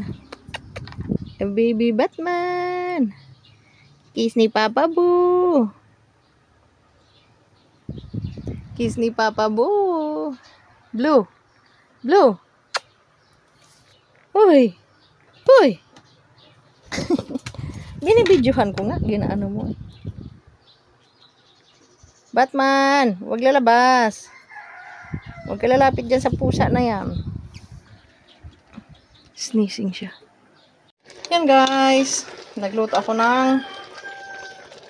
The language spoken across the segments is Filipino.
Batman. Baby Batman. Kiss ni Papa Boo. Kiss ni Papa Boo. Blue. Blue. Uy. Uy. Binibidyohan ko nga. Ginaano mo. Batman. Huwag lalabas. Huwag ka lalapit dyan sa pusa na yan. Sneezing siya. Yan guys. Nagluto ako ng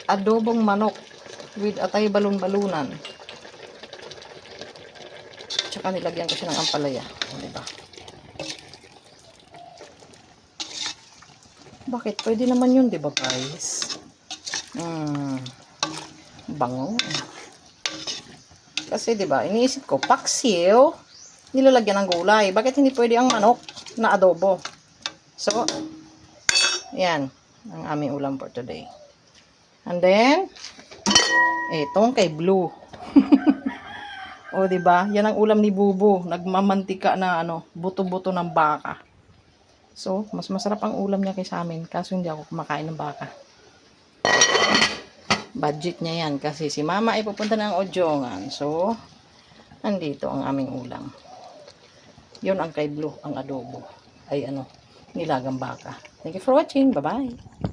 adobong manok with atay balon-balunan. Tsaka nilagyan ko siya ng ampalaya. Diba? Bakit? Pwede naman yun, diba guys? Bango. Kasi diba, iniisip ko, paksiw, nilalagyan ng gulay. Bakit hindi pwede ang manok na adobo? So, yan. Ang aming ulam for today. And then, etong kay Blue. O, diba? Yan ang ulam ni Bubu. Nagmamantika na, buto-buto ng baka. So, mas masarap ang ulam niya kaysa amin. Kaso hindi ako kumakain ng baka. Budget niya yan. Kasi si Mama ay pupunta ng Odjongan. So, andito ang aming ulam. Yun ang kay Blue, ang adobo. Ay, nilagang baka. Thank you for watching. Bye-bye.